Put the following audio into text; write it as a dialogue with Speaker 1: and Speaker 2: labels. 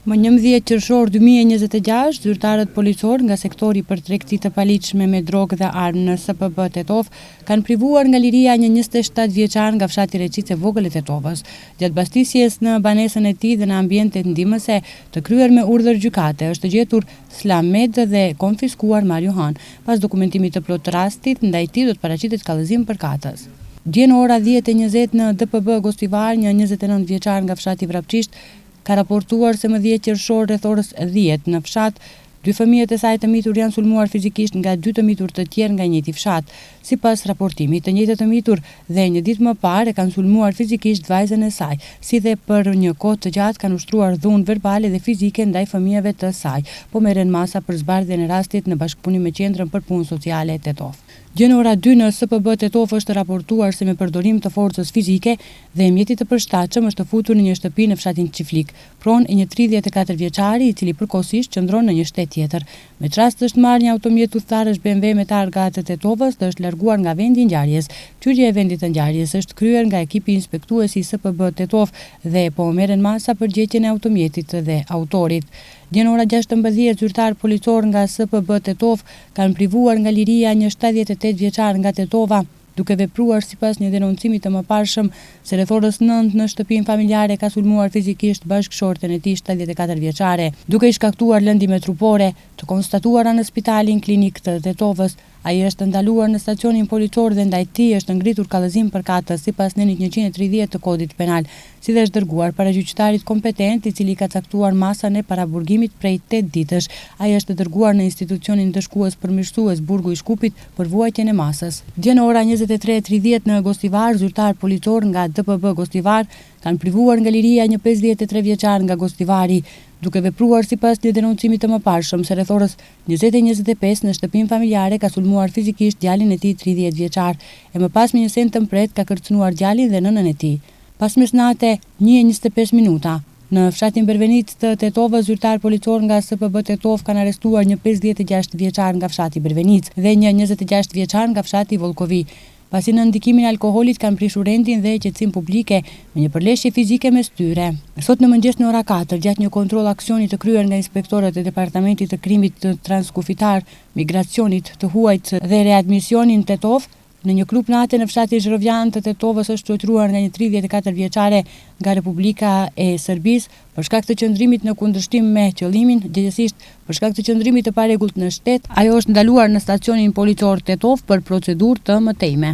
Speaker 1: Më 11 qershor 2026, zyrtarët policor nga sektori për tregti të paligjshme me drogë dhe armë në SPB Tetov kanë privuar nga liria një 27 vjeçar nga fshati Reçicë e Vogël e Tetovës, gjatë mbastisjes në banesën e tij dhe në ambiente ndihmëse të kryer me urdhër gjykate. Është gjetur Slamed dhe konfiskuar marijuan. Pas dokumentimit të plot të rastit, ndaj tij do të paraqitet kallëzim përkatës. Dje në ora 10:20 në DPB Gostivar, një 29 vjeçar nga fshati Vrapçisht ka raportuar se më 10 qershor rreth orës 10 në fshat, 2 fëmijët e saj të mitur janë sulmuar fizikisht nga 2 të mitur të tjerë nga njëjti fshat. Sipas raportimit, të njëjtët të mitur dhe një ditë më parë e kanë sulmuar fizikisht vajzën e saj, si dhe për një kohë të gjatë kanë ushtruar dhunë verbale dhe fizike ndaj fëmijëve të saj, po merren masa për zbardhjen e rastit në bashkëpunim me Qendrën për Punë Sociale Tetov. Gjë në ora 2 në SPB Tetov është raportuar se me përdorim të forcës fizike dhe mjeti të përshtatshëm është futur në një shtëpi në fshatin Çiflik, pronë e një 34 vjeçari i cili përkohësisht qëndron në një shtet tjetër. Me rast është marrë një automjet udhëtarësh BMW me targa të Tetovës dhe është larguar nga vendi i ngjarjes. Çyrja e vendit të ngjarjes është kryer nga ekipi inspektues i SPB Tetov dhe po merren masa për gjetjen e automjetit dhe autorit. Dje në ora 16, zyrtar policor nga SPB Tetov kanë privuar nga liria një 78 vjeçar nga Tetova, duke vepruar sipas një denoncimi të mëparshëm se rreth orës 9 në shtëpinë familjare ka sulmuar fizikisht bashkëshorten e tij 74 vjeçare, duke i shkaktuar lëndime trupore, të konstatuara në spitalin klinik të Tetovës. Ai është ndaluar në stacionin policor dhe ndaj tij është ngritur kallëzim përkatës sipas nenit 130 të kodit penal, si dhe është dërguar para gjyqtarit kompetent i cili ka caktuar masën e paraburgimit prej 8 ditësh. Ai është dërguar në institucionin dëshkues përmirësues Burgu i Shkupit për vuajtjen e masës. Dje në ora 23:30 në Gostivar, zyrtar policor nga DPB Gostivar kanë privuar nga liria një 53 vjeçar nga Gostivari, duke vepruar sipas një denoncimi të mëparshëm se rreth orës 20:25 në shtëpinë familjare ka sulmuar fizikisht djalin e tij 30 vjeçar, e më pas me një send të mpret ka kërcënuar djalin dhe nënën e tij. Pas mesnate 1:25 minuta, në fshatin Bervenic të Tetovës, zyrtar policor nga SPB Tetov kanë arrestuar një 56 vjeçar nga fshati Bervenic dhe një 26 vjeçar nga fshati Vollkovi. Pasi në ndikimin e alkoolit kanë prishur rendin dhe qetësim publike me një përleshje fizike mes tyre. Sot në mëngjes në ora 4, gjatë një kontroll aksioni të kryer nga inspektorët e Departamentit të Krimit të Transkufitar, Migracionit të Huajt dhe Readmisionin Tetov, në një klub nate në fshatin Zhrovjan të Tetovës është torturuar nga një 34 vjeçare nga Republika e Serbisë për shkak të qëndrimit në kundërshtim me qëllimin, gjithsesi për shkak të qëndrimit të parregullt në shtet. Ajo është ndaluar në stacionin policor Tetov për procedurë të mëtejme.